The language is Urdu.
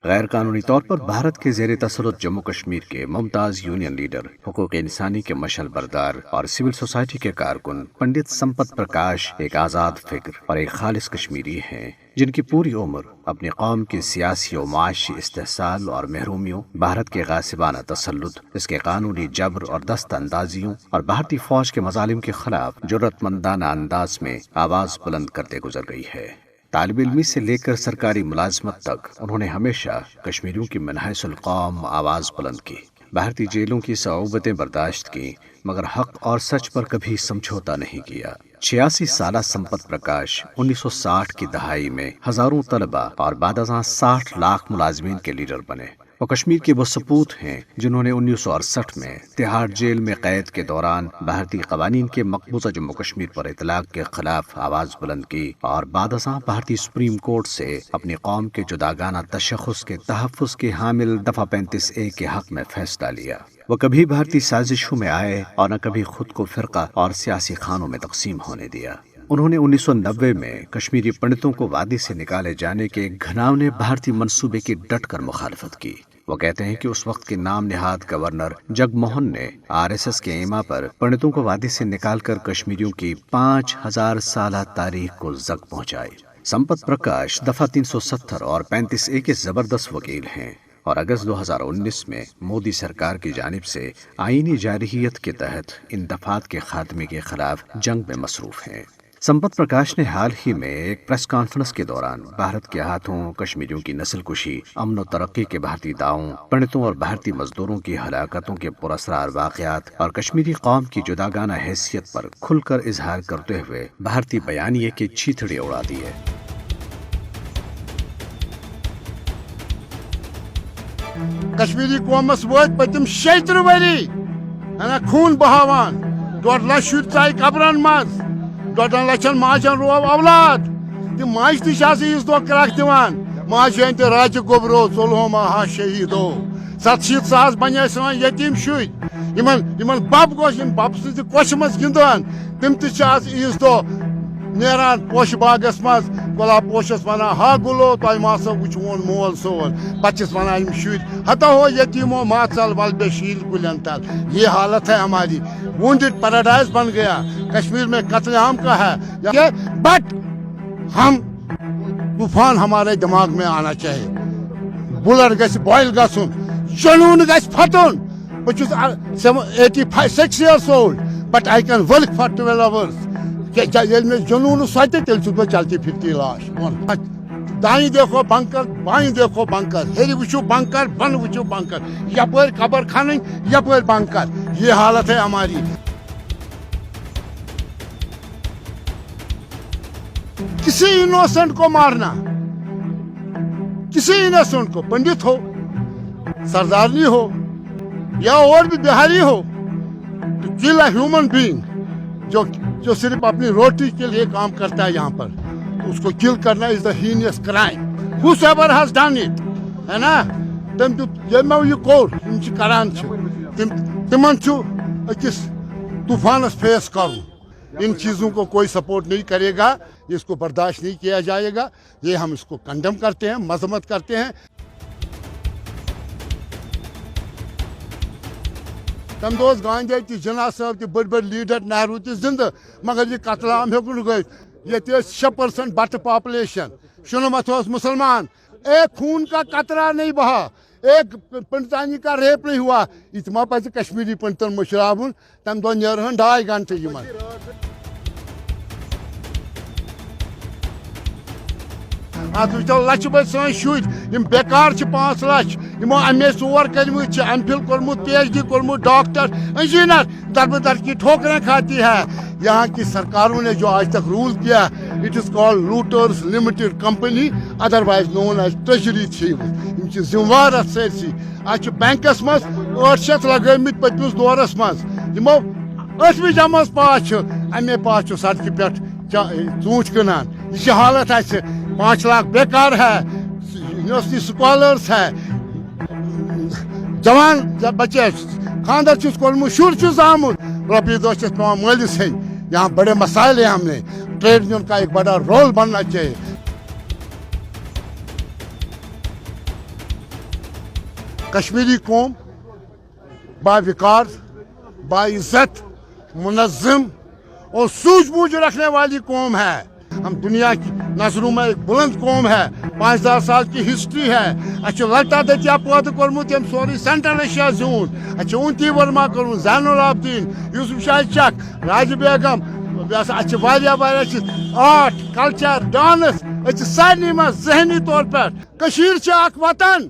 غیر قانونی طور پر بھارت کے زیر تسلط جموں کشمیر کے ممتاز یونین لیڈر، حقوق انسانی کے مشعل بردار اور سول سوسائٹی کے کارکن پنڈت سمپت پرکاش ایک آزاد فکر اور ایک خالص کشمیری ہیں، جن کی پوری عمر اپنی قوم کی سیاسی و معاشی استحصال اور محرومیوں، بھارت کے غاصبانہ تسلط، اس کے قانونی جبر اور دست اندازیوں اور بھارتی فوج کے مظالم کے خلاف جرأت مندانہ انداز میں آواز بلند کرتے گزر گئی ہے۔ طالب علمی سے لے کر سرکاری ملازمت تک انہوں نے ہمیشہ کشمیریوں کی من حیث القوم آواز بلند کی، بھارتی جیلوں کی صعوبتیں برداشت کی، مگر حق اور سچ پر کبھی سمجھوتا نہیں کیا۔ 86 سالہ سمپت پرکاش 1960 کی دہائی میں ہزاروں طلباء اور بعد ازاں 60 لاکھ ملازمین کے لیڈر بنے۔ وہ کشمیر کے وہ سپوت ہیں جنہوں نے 1968 میں تہاڑ جیل میں قید کے دوران بھارتی قوانین کے مقبوضہ جموں کشمیر پر اطلاق کے خلاف آواز بلند کی اور بعد ازاں بھارتی سپریم کورٹ سے اپنی قوم کے جداگانہ تشخص کے تحفظ کے حامل دفعہ 35A کے حق میں فیصلہ لیا۔ وہ کبھی بھارتی سازشوں میں آئے اور نہ کبھی خود کو فرقہ اور سیاسی خانوں میں تقسیم ہونے دیا۔ انہوں نے 1990 میں کشمیری پنڈتوں کو وادی سے نکالے جانے کے گھناونے بھارتی منصوبے کی ڈٹ کر مخالفت کی۔ وہ کہتے ہیں کہ اس وقت کے نام نہاد گورنر جگ موہن نے RSS کے ایما پر پنڈتوں کو وادی سے نکال کر کشمیریوں کی 5000 سالہ تاریخ کو زک پہنچائی۔ سمپت پرکاش دفعہ 370 اور 35A کے زبردست وکیل ہیں اور اگست 2019 میں مودی سرکار کی جانب سے آئینی جارحیت کے تحت ان دفعات کے خاتمے کے خلاف جنگ میں مصروف ہیں۔ سمپت پرکاش نے حال ہی میں ایک پریس کانفرنس کے دوران بھارت کے ہاتھوں کشمیریوں کی نسل کشی، امن و ترقی کے بھارتی داؤں، پنڈتوں اور بھارتی مزدوروں کی ہلاکتوں کے پراسرار واقعات اور کشمیری قوم کی جداگانہ حیثیت پر کھل کر اظہار کرتے ہوئے بھارتی بیانیے کے چیتھڑے اڑا دیے۔ کشمیری قومس ووت پتم 76 ؤری خون بہاوان، 1.5 لچھ شُرۍ ژاے قبرن مز، 2.5 لچھن ماجن روو اولاد، تم ماج تہ عیز دۄہ کرکھ دِوان، ماجہِ تہ راجہِ گوٚبرو ژۄلہوما ہا شہیدو، 70 ساس بنے سٲنۍ یتیٖم شُرۍ، یمن بب گوٚژھ یم بب سٕنٛزِ کۄچھِ منٛز گِنٛدان، تم تہ چھِ آز عیز دۄہ نیران پوشہِ باغس منٛز، گۄلاب پوشس ونان ہا گُلو تۄہہِ ما سا وٕچھوُن مول سون، پتہٕ چھِس ونان یم شُرۍ ہتا ہو یتیمو ما ژل ول بے شیل کُلٮ۪ن تل۔ یہ حالت ہے ہماری، وونڈڈ پیراڈائز بن گیا، کشمیر میں قتل عام کا ہے، بٹ ہم طوفان ہمارے دماغ میں آنا چاہیے، بلڈ گژھِ بوائل گژھُن، جنون گژھِ پھٹُن۔ بہٕ چھُس 86 years old but I can work for 12 hours۔ ییٚلہِ مےٚ جنون سۄتہِ تیٚلہِ چھُس بہٕ چلتی پھرتی لاش۔ دائیں دیکھو بنکر، بائیں دیکھو بنکر، ہیٚرِ وٕچھِو بنکر، بۄنہٕ وٕچھِو بنکر، یپٲرۍ قبر کھنٕنۍ، یپٲرۍ بنکر، یہ حالت ہے ہماری۔ کسی انوسنٹ کو مارنا، کسی انوسنٹ کو، پنڈت ہو، سردارنی ہو یا اور بھی بہاری ہو، to kill a human being جو صرف اپنی روٹی کے لیے کام کرتا ہے یہاں پر، تو اس کو کل کرنا is the heinous crime. whosoever has done it، ہے نا، تم یمو یہ کور یم چھ کران چھ، تمن چھ اکس طوفانس فیس کرن۔ ان چیزوں کو کوئی سپورٹ نہیں کرے گا، اس کو برداشت نہیں کیا جائے گا، یہ ہم اس کو کنڈم کرتے ہیں، مذمت کرتے ہیں۔ تم دہ گاندھی تہ جناح صاحب تہ بڑ بڑ لیڈر، نہرو تہ زندہ، مگر یہ قتل عام ہیوک نہ گٔژھِتھ۔ یہ 6% بٹ پاپولیشن، شنمت مسلمان، ایک خون کا قطرہ نہیں بہا، ایک پنڈتانی کا ریپ نہیں ہوا، اتما پہ کشمیری پنڈتن مشراون، تم دہ نیرہن 2.5 گھنٹے یمن۔ ات وچھو لچھ بد سن شُرۍ یم بیکار 5 لچھ، یمو MA 4 کٔرمٕتۍ چھِ، MPhil کوٚرمُت، PhD کوٚرمُت، ڈاکٹر، انجینئر، در کی ٹھوکریں کھاتی ہے۔ یہاں کی سرکاروں نے جو آج تک رول کیا، it is called looters limited company, otherwise known as treasury thieves. یم چھ ذمہوار اتھ سٲرسٕے۔ آج چھِ بینکس منٛز 800 لگٲمٕتۍ پٔتمِس دورس منٛز، یمو 8ویں جمٲژ پاس چھُ، MA پاس چھُ سڑکہِ پٮ۪ٹھ ژوٗنٛٹھۍ کٕنان۔ یہ چھِ حالت اسہِ، 5 لاکھ بیکار ہے، یونیورسٹی سکالرس ہے، جوان بچے خاندر چھُس کوٚرمُت، شُر چھُس زامُت، رۄپیہِ دہ چھِس پیٚوان مٲلِس ہیٚنۍ۔ یہاں بڑے مسائل ہیں، ہم نے ٹریڈ یونین کا ایک بڑا رول بننا چاہیے۔ کشمیری قوم باوقار باعزت منظم اور سوجھ بوجھ رکھنے والی قوم ہے. ہم دنیا کی نظروں میں ایک بلند قوم ہے. 5000 سال کی ہسٹری ہے. اچھا للتا دتیا پودہ کورمت یم سوری سینٹرل ایشیا زون. اچھا اونتی ورما کورمت زین العابدین یوسف شاہ چک راج بیگم. اچھا واریاہ آرٹ کلچر ڈانس اچھا سارنی من ذہنی طور پر کشیر چھ اک وطن